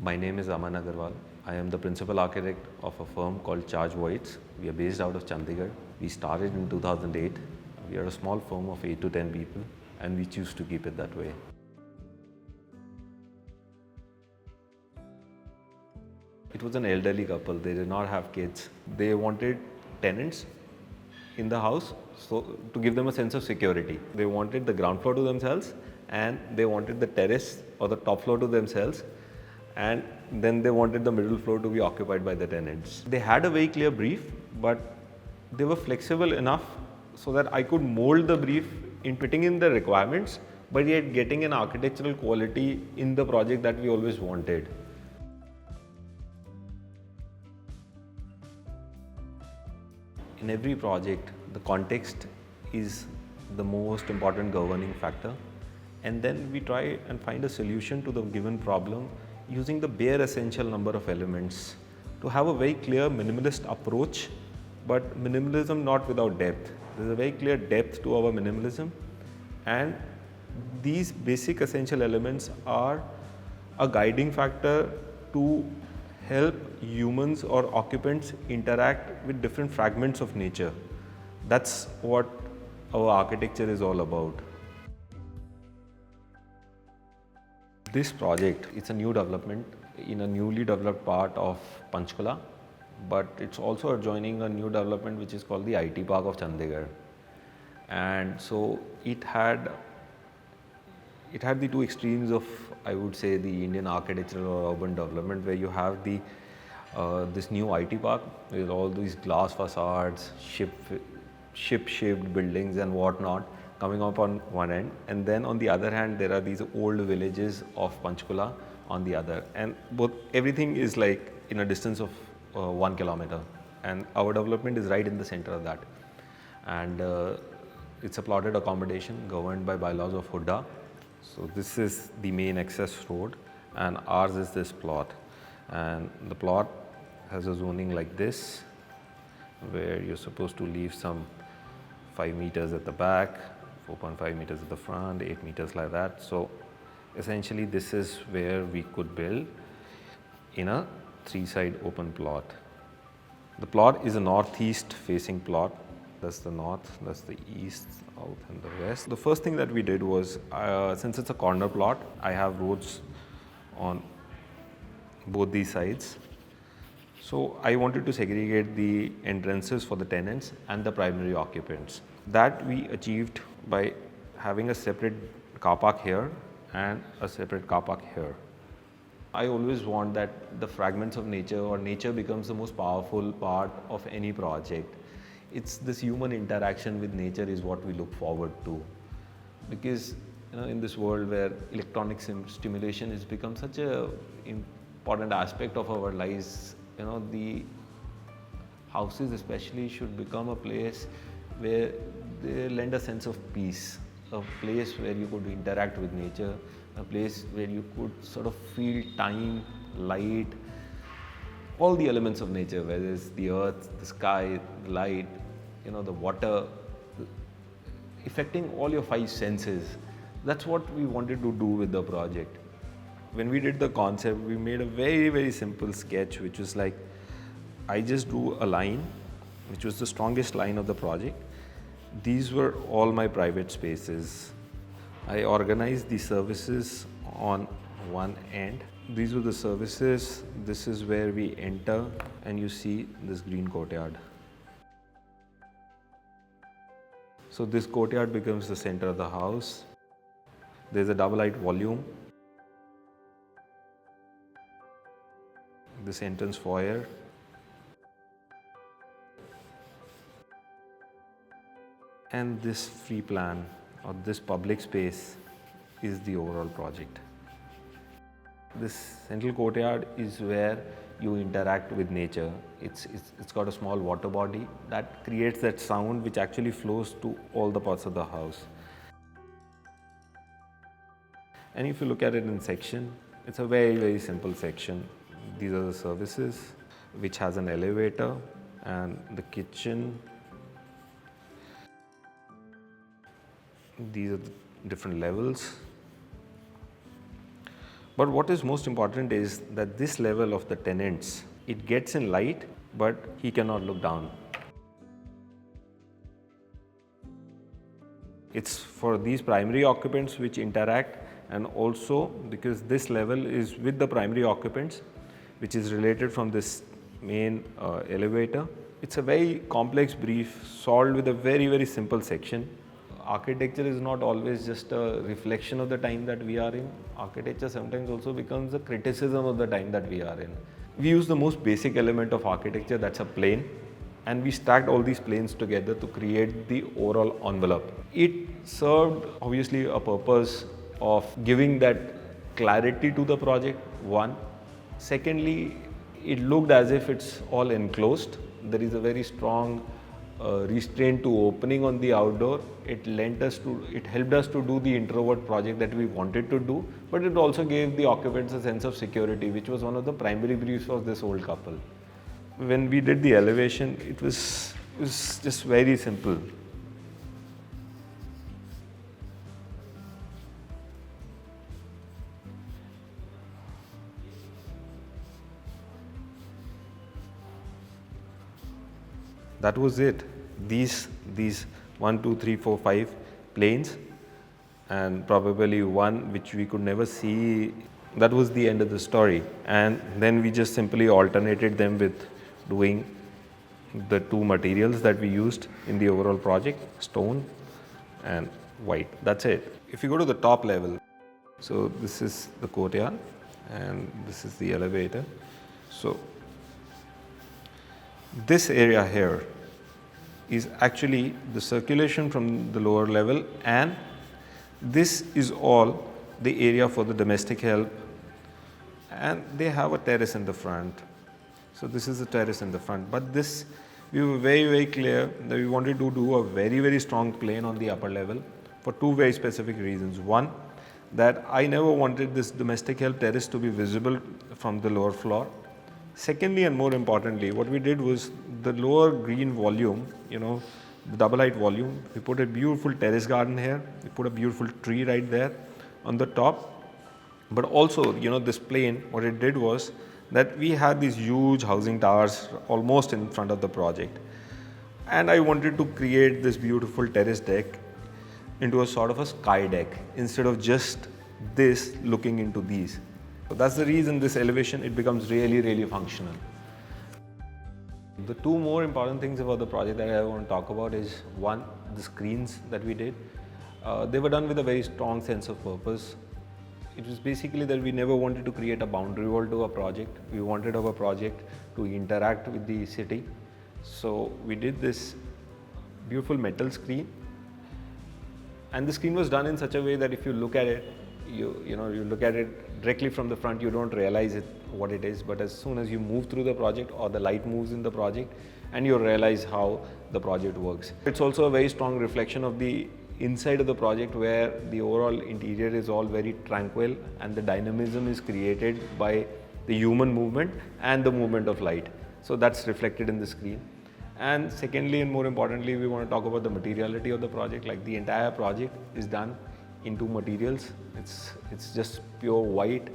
My name is Aman Aggarwal. I am the principal architect of a firm called Charge Voids. We are based out of Chandigarh. We started in 2008. We are a small firm of 8 to 10 people and we choose to keep it that way. It was an elderly couple. They did not have kids. They wanted tenants in the house to give them a sense of security. They wanted the ground floor to themselves and they wanted the terrace or the top floor to themselves, and then they wanted the middle floor to be occupied by the tenants. They had a very clear brief, but they were flexible enough so that I could mold the brief in fitting in the requirements, but yet getting an architectural quality in the project that we always wanted. In every project, the context is the most important governing factor, and then we try and find a solution to the given problem using the bare essential number of elements to have a very clear minimalist approach, but minimalism not without depth. There is a very clear depth to our minimalism, and these basic essential elements are a guiding factor to help humans or occupants interact with different fragments of nature. That's what our architecture is all about. This project, it's a new development in a newly developed part of Panchkula, but it's also adjoining a new development which is called the IT Park of Chandigarh. And so it had the two extremes of, I would say, the Indian architectural or urban development, where you have this new IT park with all these glass facades, ship-shaped buildings and whatnot coming up on one end, and then on the other hand there are these old villages of Panchkula on the other, and everything is like in a distance of 1 kilometer, and our development is right in the center of that, and it's a plotted accommodation governed by bylaws of Hooda. So this is the main access road and ours is this plot, and the plot has a zoning like this where you're supposed to leave some 5 meters at the back, 4.5 meters at the front, 8 meters like that. So essentially this is where we could build in a 3-side open plot. The plot is a northeast facing plot. That's the north, that's the east, south and the west. The first thing that we did was, since it's a corner plot, I have roads on both these sides. So I wanted to segregate the entrances for the tenants and the primary occupants. That we achieved by having a separate car park here and a separate car park here. I always want that the fragments of nature or nature becomes the most powerful part of any project. It's this human interaction with nature is what we look forward to, because in this world where electronic stimulation has become such a important aspect of our lives, the houses especially should become a place where they lend a sense of peace, a place where you could interact with nature, a place where you could sort of feel time, light, all the elements of nature, whether it's the earth, the sky, the light, the water, affecting all your 5 senses. That's what we wanted to do with the project. When we did the concept, we made a very, very simple sketch, which was like, I just drew a line, which was the strongest line of the project. These were all my private spaces. I organized the services on one end. These were the services. This is where we enter, and you see this green courtyard. So this courtyard becomes the center of the house. There's a double height volume. This entrance foyer. And this free plan or this public space is the overall project. This central courtyard is where you interact with nature. It's got a small water body that creates that sound which actually flows to all the parts of the house. And if you look at it in section, it's a very, very simple section. These are the services, which has an elevator and the kitchen. These are the different levels. But what is most important is that this level of the tenants, it gets in light, but he cannot look down. It's for these primary occupants which interact, and also because this level is with the primary occupants, which is related from this main elevator. It's a very complex brief solved with a very simple section. Architecture is not always just a reflection of the time that we are in. Architecture sometimes also becomes a criticism of the time that we are in. We use the most basic element of architecture, that's a plane, and we stacked all these planes together to create the overall envelope. It served obviously a purpose of giving that clarity to the project, one. Secondly, it looked as if it's all enclosed. There is a very strong restraint to opening on the outdoor. It helped us to do the introvert project that we wanted to do, but it also gave the occupants a sense of security, which was one of the primary briefs of this old couple. When we did the elevation, it was just very simple. That was it. These 1, 2, 3, 4, 5 planes, and probably one which we could never see. That was the end of the story. And then we just simply alternated them with doing the two materials that we used in the overall project, stone and white. That's it. If you go to the top level, so this is the courtyard and this is the elevator. So this area here is actually the circulation from the lower level, and this is all the area for the domestic help, and they have a terrace in the front. So this is the terrace in the front, but this, we were very clear that we wanted to do a very strong plane on the upper level for two very specific reasons. One, that I never wanted this domestic help terrace to be visible from the lower floor. Secondly, and more importantly, what we did was the lower green volume, the double height volume, we put a beautiful terrace garden here, we put a beautiful tree right there on the top. But also, this plane, what it did was that we had these huge housing towers almost in front of the project. And I wanted to create this beautiful terrace deck into a sort of a sky deck instead of just this looking into these. So that's the reason this elevation, it becomes really functional. The two more important things about the project that I want to talk about is, one, the screens that we did. They were done with a very strong sense of purpose. It was basically that we never wanted to create a boundary wall to a project. We wanted our project to interact with the city. So we did this beautiful metal screen, and the screen was done in such a way that if you look at it, you look at it directly from the front, you don't realize what it is, but as soon as you move through the project or the light moves in the project, and you realize how the project works. It's also a very strong reflection of the inside of the project, where the overall interior is all very tranquil and the dynamism is created by the human movement and the movement of light. So that's reflected in the screen. And secondly, and more importantly, we want to talk about the materiality of the project. Like, the entire project is done in two materials. It's just pure white,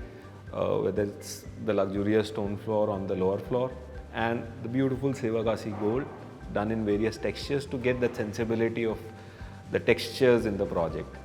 whether it's the luxurious stone floor on the lower floor and the beautiful Sivakasi gold done in various textures to get that sensibility of the textures in the project.